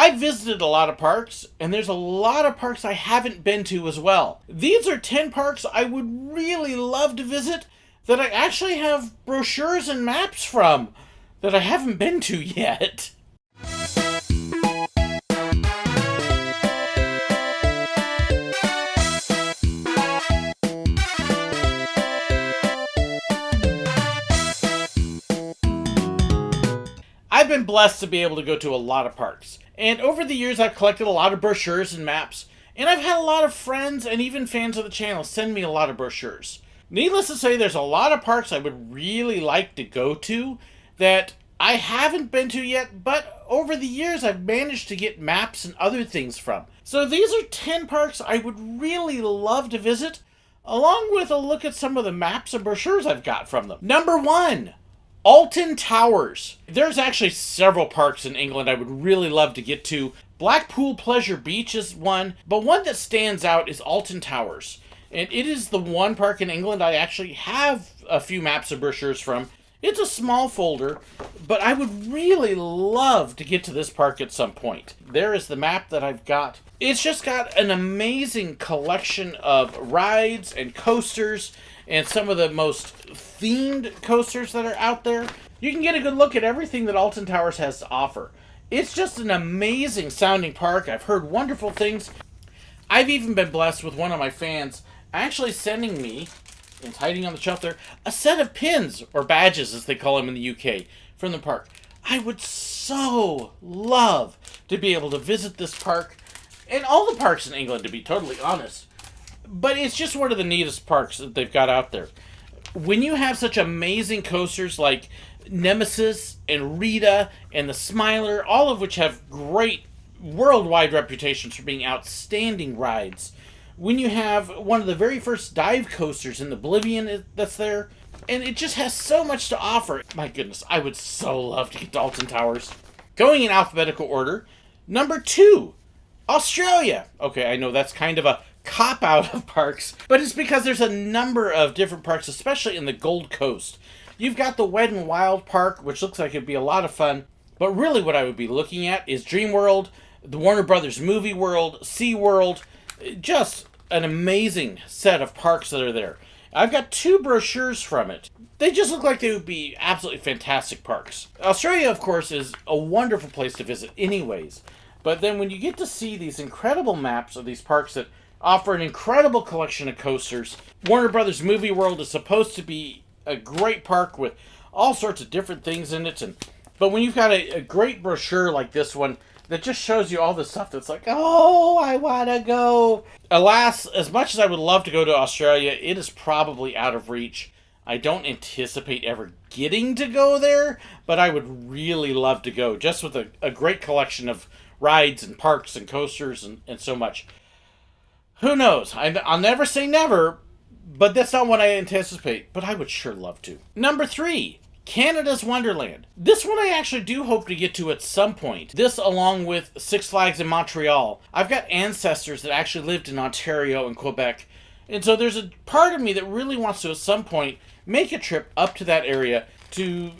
I've visited a lot of parks, and there's a lot of parks I haven't been to as well. These are 10 parks I would really love to visit that I actually have brochures and maps from that I haven't been to yet. I've been blessed to be able to go to a lot of parks, and over the years I've collected a lot of brochures and maps, and I've had a lot of friends and even fans of the channel send me a lot of brochures. Needless to say, there's a lot of parks I would really like to go to that I haven't been to yet, but over the years I've managed to get maps and other things from. So these are 10 parks I would really love to visit, along with a look at some of the maps and brochures I've got from them. Number 1. Alton Towers. There's actually several parks in England I would really love to get to. Blackpool Pleasure Beach is one, but one that stands out is Alton Towers. And it is the one park in England I actually have a few maps and brochures from. It's a small folder, but I would really love to get to this park at some point. There is the map that I've got. It's just got an amazing collection of rides and coasters, and some of the most themed coasters that are out there. You can get a good look at everything that Alton Towers has to offer. It's just an amazing sounding park. I've heard wonderful things. I've even been blessed with one of my fans actually sending me, it's hiding on the shelf there, a set of pins, or badges as they call them in the UK, from the park. I would so love to be able to visit this park, and all the parks in England, to be totally honest. But it's just one of the neatest parks that they've got out there. When you have such amazing coasters like Nemesis and Rita and the Smiler, all of which have great worldwide reputations for being outstanding rides. When you have one of the very first dive coasters in Oblivion that's there, and it just has so much to offer. My goodness, I would so love to get to Alton Towers. Going in alphabetical order, number 2, Australia. Okay, I know that's kind of a cop-out of parks, but it's because there's a number of different parks, especially in the Gold Coast. You've got the Wet n Wild Park, which looks like it'd be a lot of fun, but really what I would be looking at is Dreamworld, the Warner Brothers Movie World, SeaWorld, just an amazing set of parks that are there. I've got 2 brochures from it. They just look like they would be absolutely fantastic parks. Australia, of course, is a wonderful place to visit anyways, but then when you get to see these incredible maps of these parks that offer an incredible collection of coasters. Warner Brothers Movie World is supposed to be a great park with all sorts of different things in it. But when you've got a great brochure like this one that just shows you all the stuff that's like, oh, I want to go. Alas, as much as I would love to go to Australia, it is probably out of reach. I don't anticipate ever getting to go there, but I would really love to go, just with a great collection of rides and parks and coasters and so much. Who knows? I'll never say never, but that's not what I anticipate. But I would sure love to. Number 3, Canada's Wonderland. This one I actually do hope to get to at some point. This along with Six Flags in Montreal. I've got ancestors that actually lived in Ontario and Quebec. And so there's a part of me that really wants to at some point make a trip up to that area to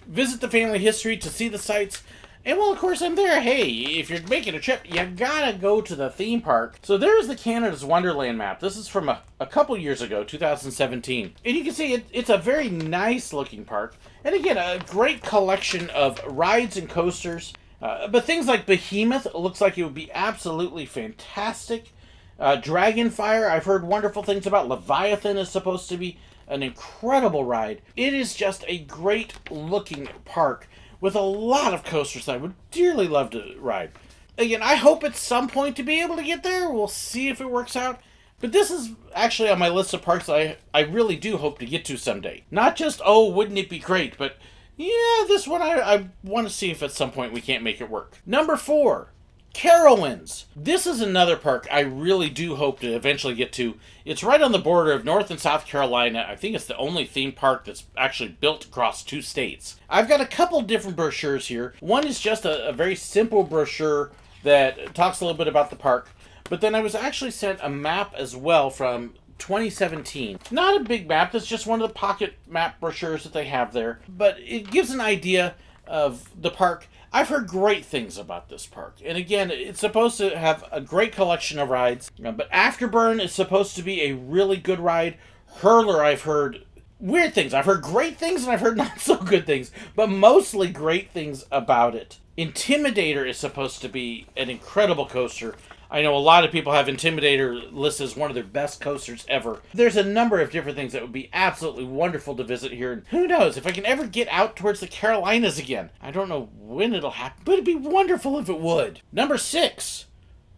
visit the family history, to see the sights. And well, of course, I'm there. Hey, if you're making a trip, you gotta go to the theme park. So there's the Canada's Wonderland map. This is from a couple years ago, 2017. And you can see it's a very nice looking park. And again, a great collection of rides and coasters. But things like Behemoth looks like it would be absolutely fantastic. Dragonfire, I've heard wonderful things about. Leviathan is supposed to be an incredible ride. It is just a great looking park with a lot of coasters that I would dearly love to ride. Again, I hope at some point to be able to get there. We'll see if it works out. But this is actually on my list of parks that I really do hope to get to someday. Not just, oh, wouldn't it be great, but yeah, this one I want to see if at some point we can't make it work. Number 4, Carowinds. This is another park I really do hope to eventually get to. It's right on the border of North and South Carolina. I think it's the only theme park that's actually built across 2 states. I've got a couple different brochures here. One is just a very simple brochure that talks a little bit about the park. But then I was actually sent a map as well from 2017. Not a big map, that's just one of the pocket map brochures that they have there. But it gives an idea of the park. I've heard great things about this park. And again, it's supposed to have a great collection of rides. But Afterburn is supposed to be a really good ride. Hurler, I've heard weird things. I've heard great things and I've heard not so good things. But mostly great things about it. Intimidator is supposed to be an incredible coaster. I know a lot of people have Intimidator listed as one of their best coasters ever. There's a number of different things that would be absolutely wonderful to visit here. And who knows, if I can ever get out towards the Carolinas again. I don't know when it'll happen, but it'd be wonderful if it would. Number 6,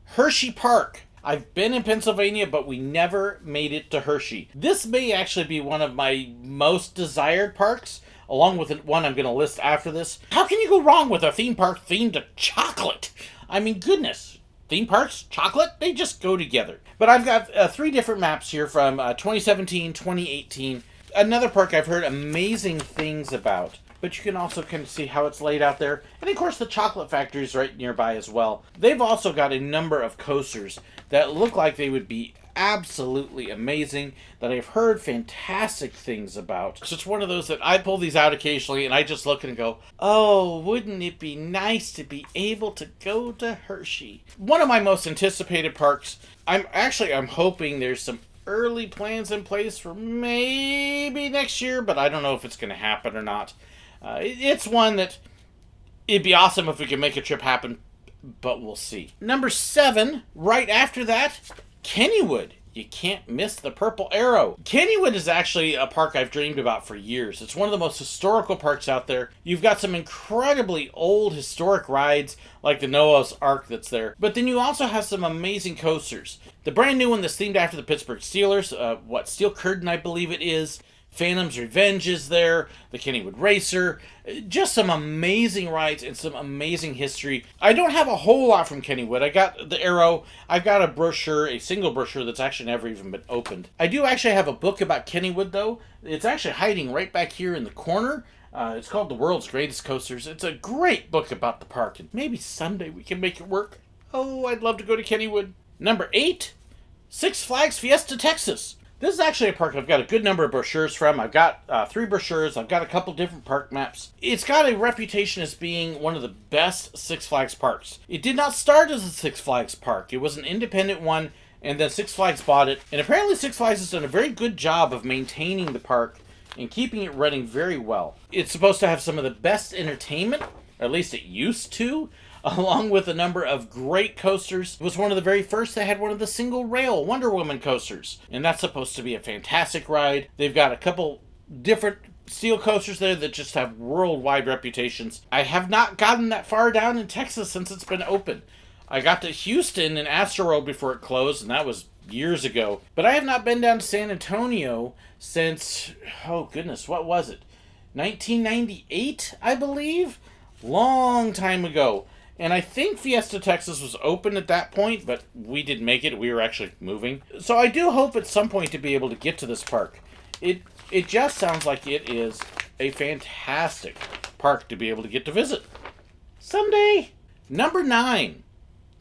Hershey Park. I've been in Pennsylvania, but we never made it to Hershey. This may actually be one of my most desired parks, along with one I'm going to list after this. How can you go wrong with a theme park themed to chocolate? I mean, goodness. Theme parks, chocolate, they just go together. But I've got 3 different maps here from 2017, 2018. Another park I've heard amazing things about. But you can also kind of see how it's laid out there. And of course the chocolate factory is right nearby as well. They've also got a number of coasters that look like they would be absolutely amazing, that I've heard fantastic things about. It's just one of those that I pull these out occasionally and I just look and go, oh, wouldn't it be nice to be able to go to Hershey? One of my most anticipated parks. I'm hoping there's some early plans in place for maybe next year, but I don't know if it's going to happen or not. It's one that it'd be awesome if we could make a trip happen, but we'll see. Number 7, right after that, Kennywood. You can't miss the Purple Arrow. Kennywood is actually a park I've dreamed about for years. It's one of the most historical parks out there. You've got some incredibly old historic rides like the Noah's Ark that's there. But then you also have some amazing coasters. The brand new one that's themed after the Pittsburgh Steelers, Steel Curtain I believe it is. Phantom's Revenge is there, the Kennywood Racer, just some amazing rides and some amazing history. I don't have a whole lot from Kennywood. I got the Arrow, I've got a brochure, a single brochure that's actually never even been opened. I do actually have a book about Kennywood though. It's actually hiding right back here in the corner. It's called The World's Greatest Coasters. It's a great book about the park, and maybe someday we can make it work. Oh, I'd love to go to Kennywood. Number 8, Six Flags Fiesta Texas. This is actually a park I've got a good number of brochures from. I've got 3 brochures. I've got a couple different park maps. It's got a reputation as being one of the best Six Flags parks. It did not start as a Six Flags park. It was an independent one, and then Six Flags bought it. And apparently Six Flags has done a very good job of maintaining the park and keeping it running very well. It's supposed to have some of the best entertainment, or at least it used to, along with a number of great coasters. It was one of the very first that had one of the single rail Wonder Woman coasters, and that's supposed to be a fantastic ride. They've got a couple different steel coasters there that just have worldwide reputations. I have not gotten that far down in Texas since it's been open. I got to Houston and Astroworld before it closed, and that was years ago. But I have not been down to San Antonio since, oh goodness, what was it? 1998, I believe? Long time ago. And I think Fiesta Texas was open at that point, but we didn't make it. We were actually moving. So I do hope at some point to be able to get to this park. It just sounds like it is a fantastic park to be able to get to visit. Someday. Number 9,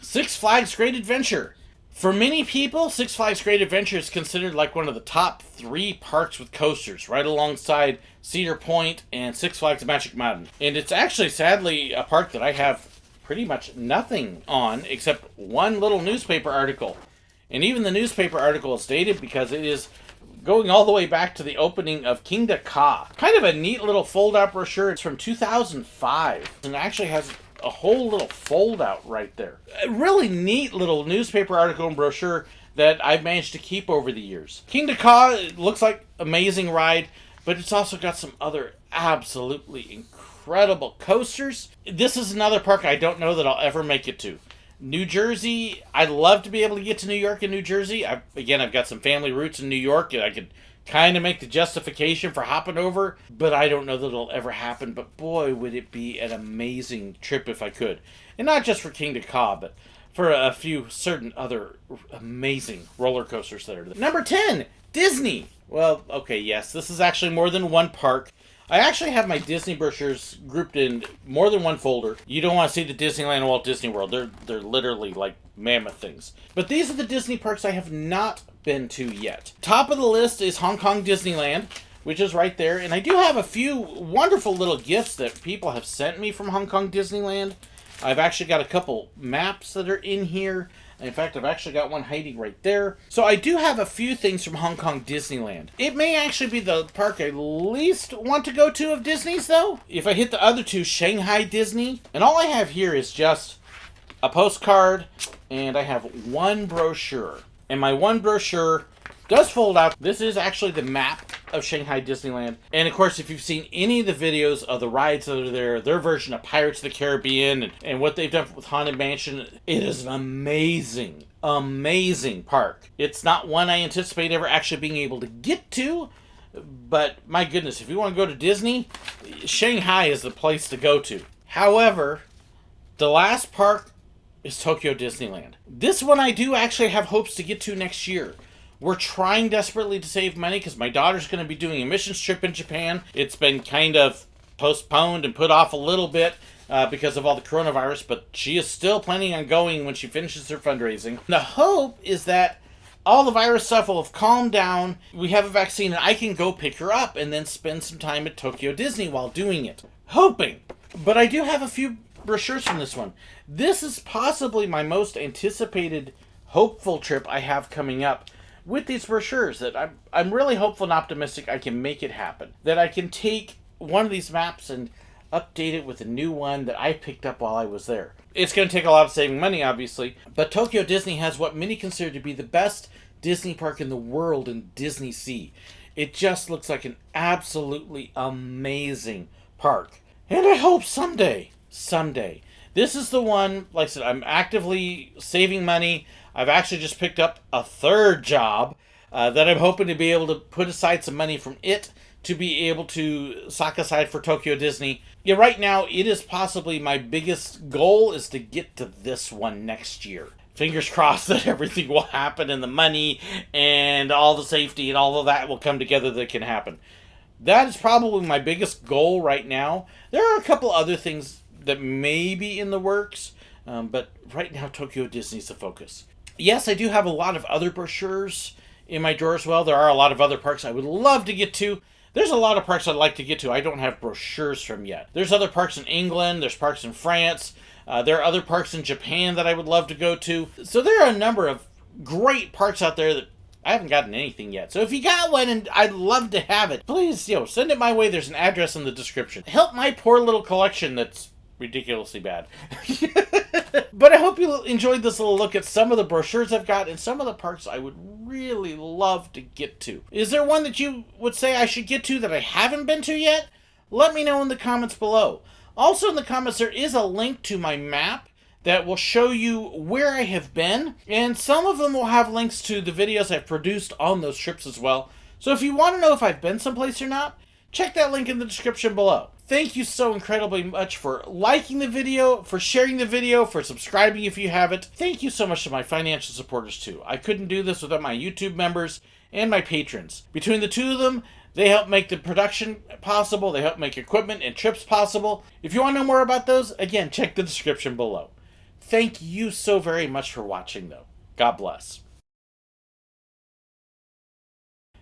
Six Flags Great Adventure. For many people, Six Flags Great Adventure is considered like one of the top 3 parks with coasters, right alongside Cedar Point and Six Flags Magic Mountain. And it's actually, sadly, a park that I have pretty much nothing on except one little newspaper article. And even the newspaper article is dated because it is going all the way back to the opening of Kingda Ka. Kind of a neat little fold-out brochure. It's from 2005 and actually has a whole little fold-out right there. A really neat little newspaper article and brochure that I've managed to keep over the years. Kingda Ka, it looks like amazing ride, but it's also got some other absolutely incredible coasters. This is another park I don't know that I'll ever make it to. New Jersey, I'd love to be able to get to New York and New Jersey. I've got some family roots in New York, and I could kind of make the justification for hopping over, but I don't know that it'll ever happen. But boy, would it be an amazing trip if I could. And not just for Kingda Ka, but for a few certain other amazing roller coasters that are there. Number 10, Disney. Well, okay, yes, this is actually more than one park. I actually have my Disney brochures grouped in more than one folder. You don't want to see the Disneyland and Walt Disney World. They're literally like mammoth things. But these are the Disney parks I have not been to yet. Top of the list is Hong Kong Disneyland. which is right there. And I do have a few wonderful little gifts that people have sent me from Hong Kong Disneyland. I've actually got a couple maps that are in here. In fact, I've actually got one hiding right there. So I do have a few things from Hong Kong Disneyland. It may actually be the park I least want to go to of Disney's, though. If I hit the other two, Shanghai Disney. And all I have here is just a postcard, and I have one brochure. And my one brochure does fold out. This is actually the map of Shanghai Disneyland. And of course, if you've seen any of the videos of the rides that are there, their version of Pirates of the Caribbean and what they've done with Haunted Mansion, it is an amazing, amazing park. It's not one I anticipate ever actually being able to get to, but my goodness, if you want to go to Disney, Shanghai is the place to go to. However, the last park is Tokyo Disneyland. This one I do actually have hopes to get to next year. We're trying desperately to save money because my daughter's going to be doing a missions trip in Japan. It's been kind of postponed and put off a little bit because of all the coronavirus, but she is still planning on going when she finishes her fundraising. The hope is that all the virus stuff will have calmed down, we have a vaccine, and I can go pick her up and then spend some time at Tokyo Disney while doing it. Hoping. But I do have a few brochures from this one. This is possibly my most anticipated, hopeful trip I have coming up. With these brochures, that I'm really hopeful and optimistic I can make it happen. That I can take one of these maps and update it with a new one that I picked up while I was there. It's going to take a lot of saving money, obviously, but Tokyo Disney has what many consider to be the best Disney park in the world in Disney Sea. It just looks like an absolutely amazing park. And I hope someday, this is the one, like I said, I'm actively saving money. I've actually just picked up a third job that I'm hoping to be able to put aside some money from it to be able to sock aside for Tokyo Disney. Yeah, right now, it is possibly my biggest goal is to get to this one next year. Fingers crossed that everything will happen and the money and all the safety and all of that will come together that can happen. That is probably my biggest goal right now. There are a couple other things that may be in the works, but right now, Tokyo Disney's the focus. Yes, I do have a lot of other brochures in my drawer as well. There are a lot of other parks I would love to get to. There's a lot of parks I'd like to get to I don't have brochures from yet. There's other parks in England. There's parks in France. There are other parks in Japan that I would love to go to. So there are a number of great parks out there that I haven't gotten anything yet. So if you got one and I'd love to have it, please, send it my way. There's an address in the description. Help my poor little collection that's ridiculously bad. But I hope you enjoyed this little look at some of the brochures I've got and some of the parks I would really love to get to. Is there one that you would say I should get to that I haven't been to yet? Let me know in the comments below. Also in the comments, there is a link to my map that will show you where I have been, and some of them will have links to the videos I've produced on those trips as well. So if you want to know if I've been someplace or not, check that link in the description below. Thank you so incredibly much for liking the video, for sharing the video, for subscribing if you haven't. Thank you so much to my financial supporters too. I couldn't do this without my YouTube members and my patrons. Between the two of them, they help make the production possible. They help make equipment and trips possible. If you want to know more about those, again, check the description below. Thank you so very much for watching, though. God bless.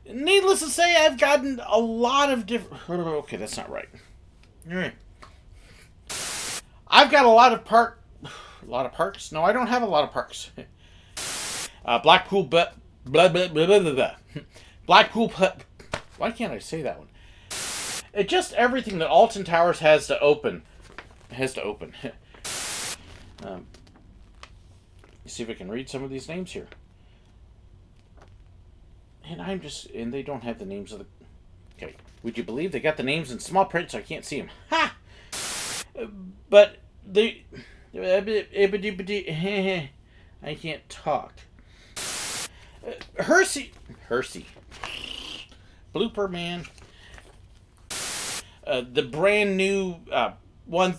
Needless to say, I've gotten a lot of different... Okay, that's not right. All right. I've got a lot of parks? No, I don't have a lot of parks. Blackpool... Blah, blah, blah, blah, blah, blah. Blackpool... Why can't I say that one? It's just everything that Alton Towers has to open. See if I can read some of these names here. And they don't have the names of the... Okay, would you believe they got the names in small print so I can't see them? Ha! But they... I can't talk. Hershey. Blooper Man. The brand new one...